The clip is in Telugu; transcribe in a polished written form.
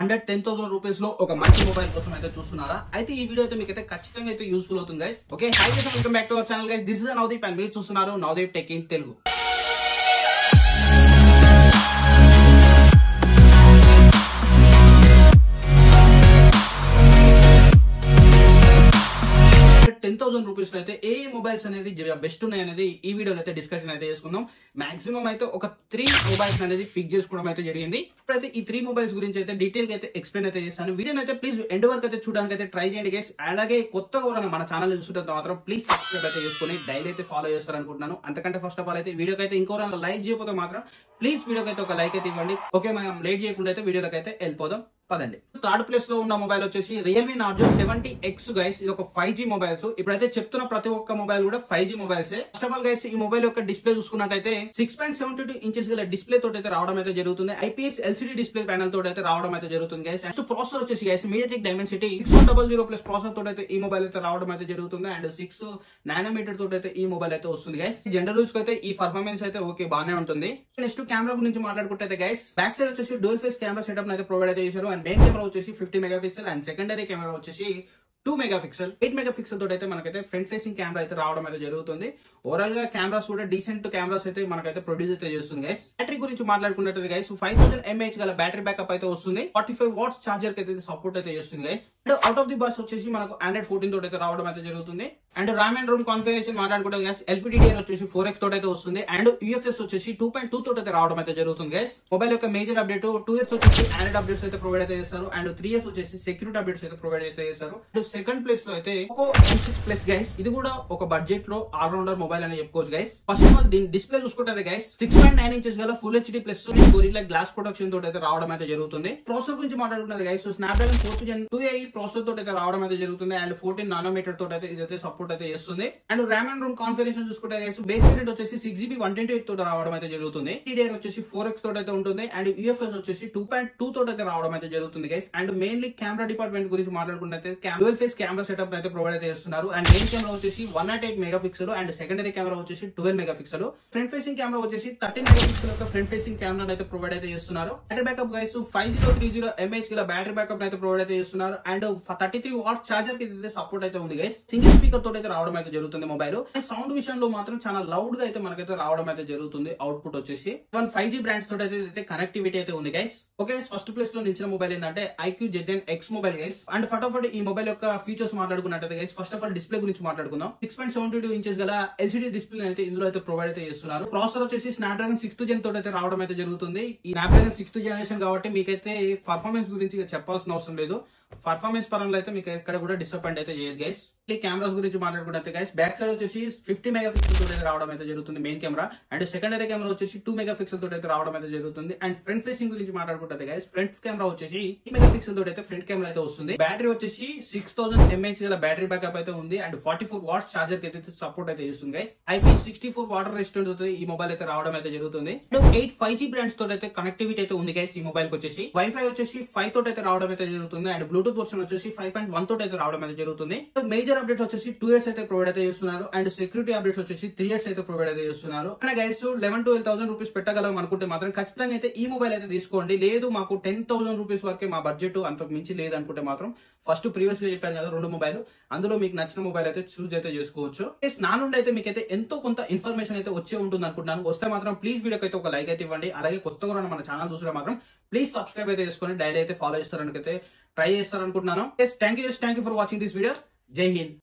110,000 రూపీస్ లో ఒక మంచి మొబైల్ కోసం అయితే చూస్తున్నారా? అయితే ఈ వీడియో అయితే మీకు అయితే ఖచ్చితంగా అయితే యూస్ఫుల్ అవుతుంది guys. Okay, hi guys, welcome back to our channel guys. This is Navdeep and మీరు చూస్తున్నారు నవదీప్ టెక్ ఇన్ తెలుగు. ₹10,000 అయితే ఏ మొబైల్స్ అనేది బెస్ట్ ఉన్నాయి అనేది ఈ వీడియోలో అయితే డిస్కషన్ అయితే చేసుకుందాం. మాక్సిమం అయితే ఒక 3 మొబైల్స్ అనేది పిక్ చేసుకోవడం అయితే జరిగింది. ఇప్పుడైతే ఈ 3 మొబైల్స్ గురించి అయితే డీటెయిల్ గా అయితే ఎక్స్ప్లెయిన్ అయితే చేస్తాను. వీడియోని అయితే ప్లీజ్ ఎండ్ వరకు అయితే చూడడానికి అయితే ట్రై చేయండి గైస్. అలాగే కొత్తగా ఎవరైనా మన ఛానల్ చూస్తుంటే మాత్రం ప్లీజ్ సబ్స్క్రైబ్ అయితే చేసుకుని డైలీ అయితే ఫాలో చేస్తారనుకుంటున్నాను. అంతకంటే ఫస్ట్ ఆఫ్ ఆల్ అయితే వీడియోకి అయితే ఇంకోరైనా లైక్ చేయకపోతే మాత్రం ప్లీజ్ వీడియోకి అయితే ఒక లైక్ అయితే ఇవ్వండి. ఓకే, మనం లేట్ చేయకుండా అయితే వీడియోకి అయితే వెళ్ళిపోదాం. పదండి. థర్డ్ ప్లేస్ లో ఉన్న మొబైల్ వచ్చేసి రియల్మీ నార్జో 70X గైస్. ఇది ఒక 5G మొబైల్స్. ఇప్పుడైతే చెప్తున్న ప్రతి ఒక్క మొబైల్ కూడా 5G mobiles. First of all guys, ఈ మొబైల్ యొక్క డిస్ప్లే చూసుకున్నట్టయితే 6.72 ఇంచెస్ గల డిస్ప్లే తోటి అయితే రావడం అయితే జరుగుతుంది. IPS LCD డిస్ప్లే ప్యానల్ తోటి అయితే రావడం అయితే జరుగుతుంది గైస్. నెక్స్ట్ ప్రాసెసర్ వచ్చేసి గైస్ MediaTek Dimensity 6100 ప్రాసెసర్ తోటి అయితే ఈ మొబైల్ అయితే రావడం అయితే జరుగుతుంది. అండ్ 6 నానోమీటర్ తోటి అయితే ఈ మొబైల్ అయితే వస్తుంది గైస్. జనరల్ యూస్ అయితే ఈ పర్ఫార్మెన్స్ అయితే ఓకే బాగానే ఉంటుంది. నెక్స్ట్ కెమెరా గురించి మాట్లాడుకుంటే గైస్, బ్యాక్ సైడ్ వచ్చేసి డ్యూయల్ ఫేస్ కెమెరా సెటప్ అయితే ప్రొవైడ్ అయితే చేశారు. అండ్ మెయిన్ కెమెరా వచ్చేసి 50 మెగాపిక్సెల్ అండ్ సెకండరీ కెమెరా వచ్చేసి 2 మెగాపిక్సెల్ 8 మెగాపిక్సెల్ తోటి అయితే మనకైతే ఫ్రంట్ ఫేసింగ్ కెమెరా అయితే రావడం అయితే జరుగుతుంది. ఓవరాల్ గా కెమెరాస్ కూడా డీసెంట్ కెమెరాస్ అయితే మనకైతే ప్రొడ్యూస్ అయితే చేస్తుంది గైస్. బ్యాటరీ గురించి మాట్లాడుకున్నట్టు గైస్ 5000 mAh గల బ్యాటరీ బ్యాకప్ అయితే వస్తుంది. 45 వాట్స్ చార్జర్ కి అయితే సపోర్ట్ అయితే చేస్తుంది guys. And out of the box వచ్చేసి మనకు Android 14 తోటి అయితే రావడం అయితే జరుగుతుంది. And RAM and ROM configuration మాట్లాడుకుంటే గైస్ LPDDR వచ్చేసి 4x తోటి అయితే వస్తుంది. అండ్ UFS వచ్చేసి 2.2 తోటి అయితే రావడం అయితే జరుగుతుంది గైస్. మొబైల్ యొక్క మేజర్ అప్డేట్ 2 వచ్చేసి Android అప్డేట్స్ అయితే ప్రొవైడ్ అయితే చేస్తారు. అండ్ 3 వచ్చేసి సెక్యూరిటీ అప్డేట్స్ అయితే ప్రొవైడ్ అయితే చేస్తారు. అండ్ సెకండ్ ప్లేస్ లో అయితే Poco M6 Plus గైస్. ఇది కూడా ఒక బడ్జెట్ లో ఆల్ రౌండర్ మొబైల్ అని చెప్పుకోవచ్చు గైస్. ఫస్ట్ ఆఫ్ ఆల్ దీని డిస్ప్లే చూసుకుంటే గైస్ 6.9 ఇంచెస్ గల full HD plus gorilla glass protection తోటి అయితే రావడం అయితే జరుగుతుంది. ప్రాసెసర్ గురించి మాట్లాడుకున్నది guys Snapdragon 4th Gen 2AI processor తోటి అయితే రావడం అయితే జరుగుతుంది. అండ్ 14 నానోమీటర్ తోటి అయితే ఇదైతే సపోర్ట్ అయితే చేస్తుంది. And RAM and ROM configuration చూసుకుంటే గైస్ బేస్ వేరియంట్ వచ్చేసి 6GB 128 తోటి రావడం అయితే జరుగుతుంది. DDR వచ్చేసి 4x తోటి అయితే ఉంటుంది. అండ్ UFS వచ్చేసి 2.2 తోటి అయితే రావడం అయితే జరుగుతుంది guys. And mainly camera department గురించి మాట్లాడుకుంటే డ్యూయల్ ఫేస్ కెమెరా సెటప్ అయితే ప్రొవైడ్ అయితే చేస్తున్నారు. అండ్ మెయిన్ కెమెరా వచ్చేసి 108 మెగాపిక్సెల్ అండ్ సెకండరీ కెమెరా వచ్చేసి 12 మెగాపిక్సెల్. ఫ్రంట్ ఫేసింగ్ కెమెరా వచ్చేసి 13 మెగాపిక్సెల్ యొక్క ఫ్రంట్ ఫేసింగ్ కెమెరా అయితే ప్రొవైడ్ అయితే చేస్తున్నారు. బ్యాటరీ బ్యాకప్ గైస్ 5030 mAh గల బ్యాటరీ బ్యాకప్ అయితే ప్రొవైడ్ అయితే చేస్తున్నారు. అండ్ 33 వాట్స్ చార్జర్ కి అయితే సపోర్ట్ అయితే ఉంది గైస్. సింగిల్ స్పీకర్ తోటి అయితే రావడం అయితే జరుగుతుంది మొబైల్. సౌండ్ విషయంలో మాత్రం చాలా లౌడ్ గా అయితే మనకైతే రావడం అయితే జరుగుతుంది. అవుట్పుట్ వచ్చేసి 5G బ్రాండ్స్ తోటి అయితే కనెక్టివిటీ అయితే ఉంది గైస్. ఓకే, ఫస్ట్ ప్లేస్ లో నిలిచిన మొబైల్ ఏంటంటే IQ Z9X mobile guys. And ఫటాఫట్ ఈ మొబైల్ యొక్క ఫీచర్స్ మాట్లాడుకున్నట్టయితే guys first of all display గురించి మాట్లాడుకుందాం. 6.72 ఇంచెస్ గల LCD డిస్ప్లే అయితే ఇందులో అయితే ప్రొవైడ్ అయితే చేస్తున్నారు. ప్రాసెసర్ వచ్చేసి స్నాప్డ్రాగన్ 6th Gen తోటి అయితే రావడం అయితే జరుగుతుంది. ఈ స్నాప్డ్రాగన్ 6th జనరేషన్ కాబట్టి మీకైతే పర్ఫార్మెన్స్ గురించి చెప్పాల్సిన అవసరం లేదు. పర్ఫార్మెన్స్ పరంలో అయితే మీకు ఎక్కడ కూడా డిసప్పాయింట్ అయితే చేయదు గైస్. కెమెరాస్ గురించి మాట్లాడుకుంటే గైస్ బ్యాక్ సైడ్ వచ్చేసి 50 మెగాపిక్సెల్ తోటి అయితే రావడం అయితే జరుగుతుంది main camera. And secondary camera వచ్చేసి 2 మెగాపిక్సెల్ తోటి అయితే రావడం అయితే జరుగుతుంది. అండ్ ఫ్రంట్ ఫేసింగ్ గురించి మాట్లాడుకుంటే గైస్ ఫ్రంట్ కెమెరా వచ్చేసి 3 మెగాపిక్సెల్ తోటి అయితే ఫ్రంట్ కెమెరా అయితే వస్తుంది. బ్యాటరీ వచ్చేసి 6000 mAh గల బ్యాటరీ బ్యాకప్ అయితే ఉంది. అండ్ 44 వాట్స్ చార్జర్ కి అయితే సపోర్ట్ అయితే చేస్తుంది గైస్. IP64 వాటర్ రెసిస్టెంట్ తో ఈ మొబైల్ అయితే రావడం అయితే జరుగుతుంది. 8 5G బ్రాండ్స్ తోటి అయితే కనెక్టివిటీ అయితే ఉంది గైస్. ఈ మొబైల్ కి వచ్చేసి వైఫై వచ్చేసి 5 తోటి అయితే రావడం అయితే జరుగుతుంది. అండ్ బ్లూటూత్ వర్షన్ వచ్చేసి 5.1 తోటి అయితే రావడం అయితే జరుగుతుంది. మేజర్ అప్డేట్ వచ్చేసి 2 years అయితే ప్రొవైడ్ అయితే చేస్తున్నారు. అండ్ సెక్యూరిటీ అప్డేట్స్ వచ్చేసి 3 years అయితే ప్రొవైడ్ అయితే చేస్తున్నారు. అండ్ గైస్ 11,000-12,000 రూపీస్ పెట్టగలం అనుకుంటే మాత్రం ఖచ్చితంగా అయితే ఈ మొబైల్ అయితే తీసుకోండి. లేదు మాకు 10,000 రూపీస్ వరకే మా బడ్జెట్ అంత మించి లేదనుకుంటే మాత్రం ఫస్ట్ ప్రీవియస్ గా చెప్పాను కదా 2 మొబైల్, అందులో మీకు నచ్చిన మొబైల్ అయితే చూస్ అయితే చేసుకోవచ్చు. నా నుండి అయితే మీకైతే ఎంతో కొంత ఇన్ఫర్మేషన్ అయితే వచ్చే ఉంటుంది అనుకుంటున్నాను. వస్తే మాత్రం ప్లీజ్ వీడియోకి అయితే ఒక లైక్ అయితే ఇవ్వండి. అలాగే కొత్తగా మన ఛానల్ చూస్తే మాత్రం ప్లీజ్ సబ్స్క్రైబ్ అయితే చేసుకొని డైలీ అయితే ఫాలో చేస్తారనికైతే ట్రై చేస్తారనుకుంటున్నాను. Thank you for watching this video. Jai Hind.